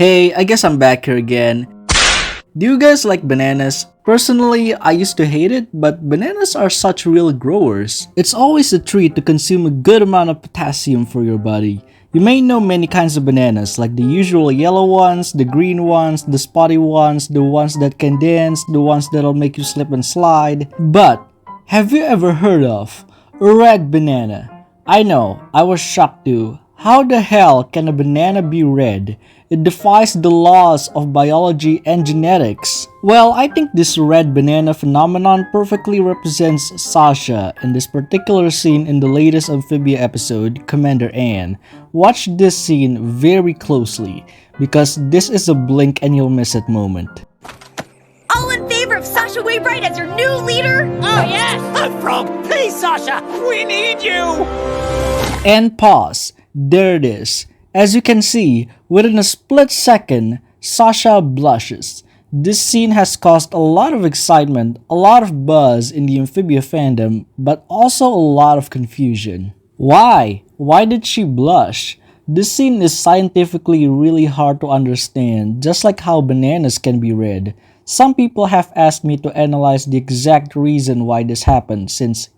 Hey, I guess I'm back here again. Do you guys like bananas? Personally, I used to hate it, but bananas are such real growers. It's always a treat to consume a good amount of potassium for your body. You may know many kinds of bananas, like the usual yellow ones, the green ones, the spotty ones, the ones that can dance, the ones that'll make you slip and slide. But, have you ever heard of a red banana? I know, I was shocked too. How the hell can a banana be red? It defies the laws of biology and genetics. Well, I think this red banana phenomenon perfectly represents Sasha in this particular scene in the latest Amphibia episode, Commander Anne. Watch this scene very closely, because this is a blink and you'll miss it moment. All in favor of Sasha Wainwright as your new leader? Oh yes! A frog! Please, Sasha! We need you! And pause. There it is. As you can see, within a split second, Sasha blushes. This scene has caused a lot of excitement, a lot of buzz in the Amphibia fandom, but also a lot of confusion. Why? Why did she blush? This scene is scientifically really hard to understand, just like how bananas can be red. Some people have asked me to analyze the exact reason why this happened since,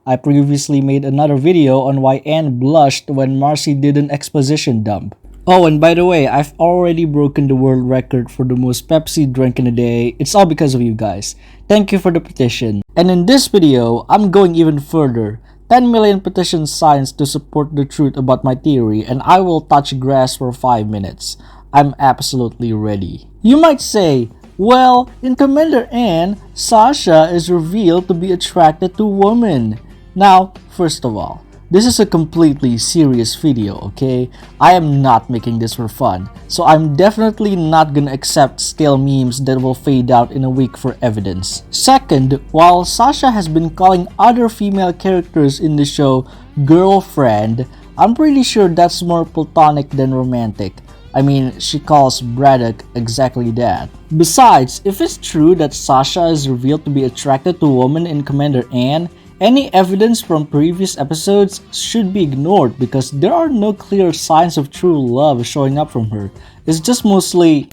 I previously made another video on why Anne blushed when Marcy did an exposition dump. Oh, and by the way, I've already broken the world record for the most Pepsi drink in a day. It's all because of you guys. Thank you for the petition. And in this video, I'm going even further. 10 million petition signs to support the truth about my theory, and I will touch grass for 5 minutes. I'm absolutely ready. You might say, well, in Commander Anne, Sasha is revealed to be attracted to women. Now, first of all, this is a completely serious video, okay? I am not making this for fun, so I'm definitely not gonna accept stale memes that will fade out in a week for evidence. Second, while Sasha has been calling other female characters in the show girlfriend, I'm pretty sure that's more platonic than romantic. I mean, she calls Braddock exactly that. Besides, if it's true that Sasha is revealed to be attracted to women in Commander Anne, any evidence from previous episodes should be ignored because there are no clear signs of true love showing up from her. It's just mostly...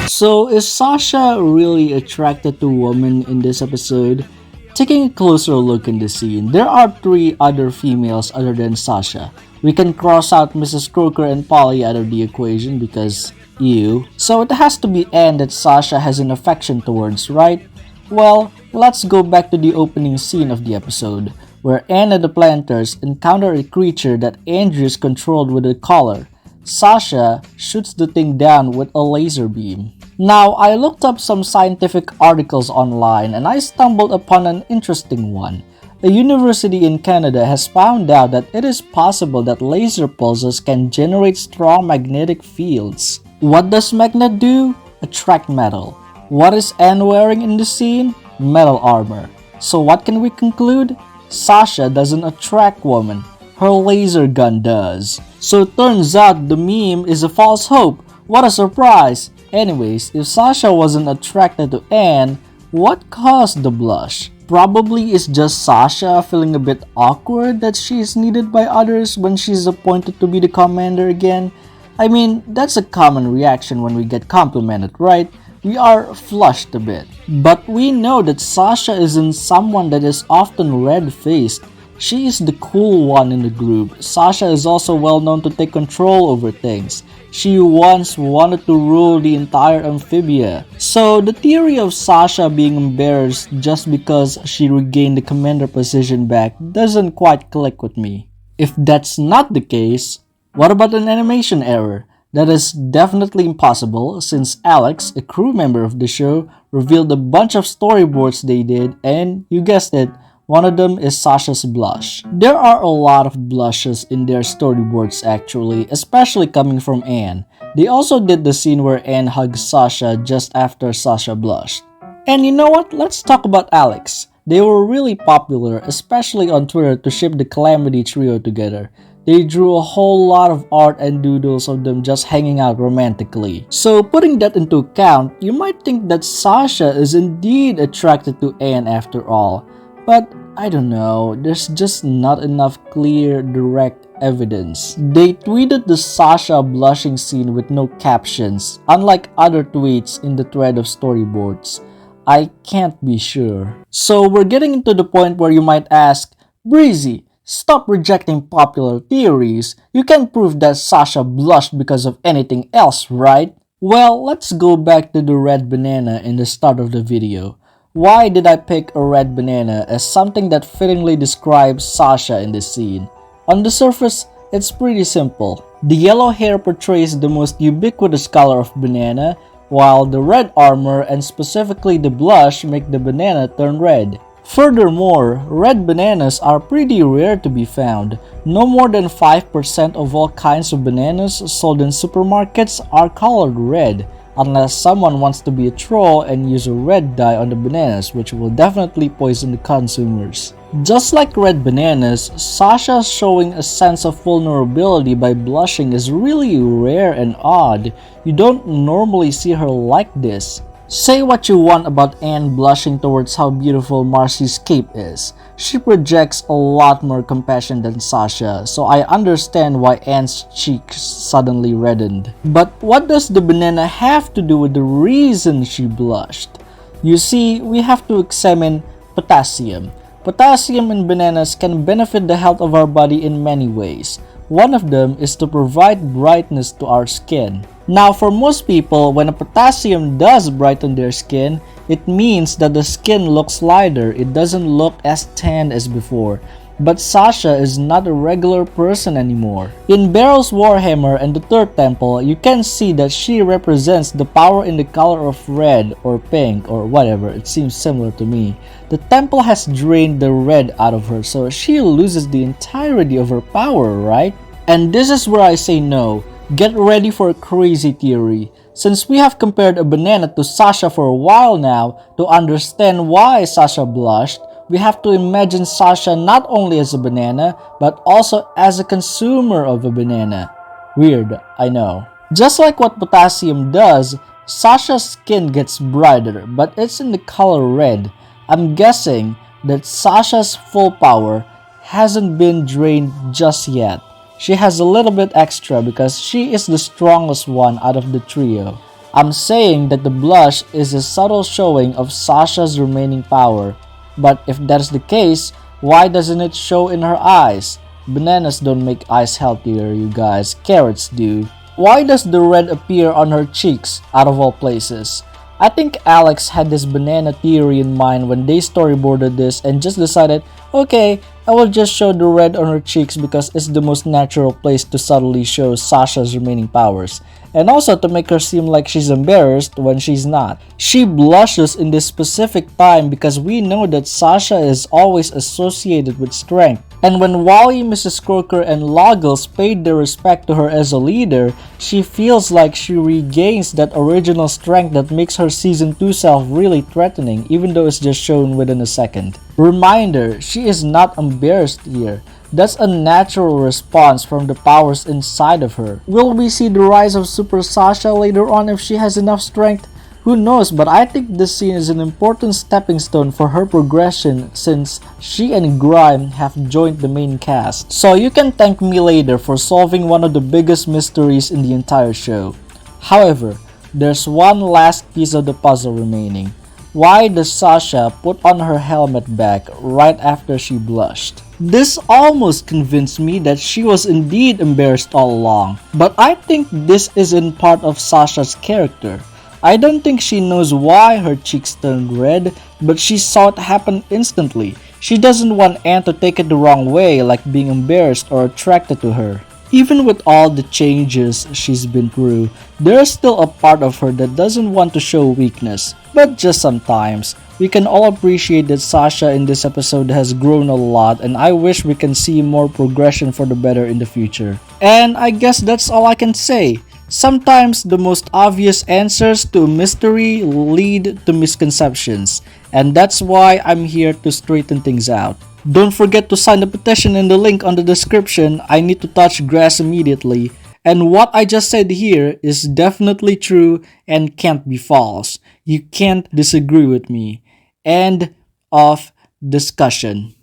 So is Sasha really attracted to women in this episode? Taking a closer look in the scene, there are 3 other females other than Sasha. We can cross out Mrs. Croker and Polly out of the equation because... ew. So it has to be Anne that Sasha has an affection towards, right? Well, let's go back to the opening scene of the episode, where Anne and the planters encounter a creature that Andrews controlled with a collar. Sasha shoots the thing down with a laser beam. Now, I looked up some scientific articles online and I stumbled upon an interesting one. A university in Canada has found out that it is possible that laser pulses can generate strong magnetic fields. What does magnet do? Attract metal. What is Anne wearing in the scene? Metal armor. So what can we conclude? Sasha doesn't attract women. Her laser gun does. So it turns out the meme is a false hope. What a surprise! Anyways, if Sasha wasn't attracted to Anne, what caused the blush? Probably it's just Sasha feeling a bit awkward that she is needed by others when she's appointed to be the commander again. I mean, that's a common reaction when we get complimented, right? We are flushed a bit. But we know that Sasha isn't someone that is often red-faced. She is the cool one in the group. Sasha is also well known to take control over things. She once wanted to rule the entire Amphibia. So the theory of Sasha being embarrassed just because she regained the commander position back doesn't quite click with me. If that's not the case, what about an animation error? That is definitely impossible since Alex, a crew member of the show, revealed a bunch of storyboards they did and, you guessed it, one of them is Sasha's blush. There are a lot of blushes in their storyboards actually, especially coming from Anne. They also did the scene where Anne hugs Sasha just after Sasha blushed. And you know what? Let's talk about Alex. They were really popular, especially on Twitter, to ship the Calamity trio together. They drew a whole lot of art and doodles of them just hanging out romantically. So putting that into account, you might think that Sasha is indeed attracted to Anne after all. But I don't know, there's just not enough clear, direct evidence. They tweeted the Sasha blushing scene with no captions, unlike other tweets in the thread of storyboards. I can't be sure. So we're getting into the point where you might ask, Breezy, stop rejecting popular theories. You can't prove that Sasha blushed because of anything else, right? Well, let's go back to the red banana in the start of the video. Why did I pick a red banana as something that fittingly describes Sasha in this scene? On the surface, it's pretty simple. The yellow hair portrays the most ubiquitous color of banana, while the red armor and specifically the blush make the banana turn red. Furthermore, red bananas are pretty rare to be found. No more than 5% of all kinds of bananas sold in supermarkets are colored red, unless someone wants to be a troll and use a red dye on the bananas, which will definitely poison the consumers. Just like red bananas, Sasha showing a sense of vulnerability by blushing is really rare and odd. You don't normally see her like this. Say what you want about Anne blushing towards how beautiful Marcy's cape is. She projects a lot more compassion than Sasha, so I understand why Anne's cheeks suddenly reddened. But what does the banana have to do with the reason she blushed? You see, we have to examine potassium. Potassium in bananas can benefit the health of our body in many ways. One of them is to provide brightness to our skin. Now, for most people, when a potassium does brighten their skin, it means that the skin looks lighter, it doesn't look as tanned as before. But Sasha is not a regular person anymore. In Beryl's Warhammer and the Third Temple, you can see that she represents the power in the color of red or pink or whatever, it seems similar to me. The temple has drained the red out of her, so she loses the entirety of her power, right? And this is where I say no. Get ready for a crazy theory. Since we have compared a banana to Sasha for a while now, to understand why Sasha blushed, we have to imagine Sasha not only as a banana, but also as a consumer of a banana. Weird, I know. Just like what potassium does, Sasha's skin gets brighter, but it's in the color red. I'm guessing that Sasha's full power hasn't been drained just yet. She has a little bit extra because she is the strongest one out of the trio. I'm saying that the blush is a subtle showing of Sasha's remaining power. But if that's the case, why doesn't it show in her eyes? Bananas don't make eyes healthier, you guys. Carrots do. Why does the red appear on her cheeks, out of all places? I think Alex had this banana theory in mind when they storyboarded this and just decided, okay, I will just show the red on her cheeks because it's the most natural place to subtly show Sasha's remaining powers. And also to make her seem like she's embarrassed when she's not. She blushes in this specific time because we know that Sasha is always associated with strength. And when Wally, Mrs. Croker, and Loggles paid their respect to her as a leader, she feels like she regains that original strength that makes her Season 2 self really threatening, even though it's just shown within a second. Reminder, she is not embarrassed here. That's a natural response from the powers inside of her. Will we see the rise of Super Sasha later on if she has enough strength? Who knows, but I think this scene is an important stepping stone for her progression since she and Grime have joined the main cast. So you can thank me later for solving one of the biggest mysteries in the entire show. However, there's one last piece of the puzzle remaining. Why does Sasha put on her helmet back right after she blushed? This almost convinced me that she was indeed embarrassed all along, but I think this isn't part of Sasha's character. I don't think she knows why her cheeks turned red, but she saw it happen instantly. She doesn't want Anne to take it the wrong way, like being embarrassed or attracted to her. Even with all the changes she's been through, there's still a part of her that doesn't want to show weakness. But just sometimes, we can all appreciate that Sasha in this episode has grown a lot, and I wish we can see more progression for the better in the future. And I guess that's all I can say. Sometimes the most obvious answers to a mystery lead to misconceptions, and that's why I'm here to straighten things out. Don't forget to sign the petition in the link on the description. I need to touch grass immediately. And what I just said here is definitely true and can't be false. You can't disagree with me. End of discussion.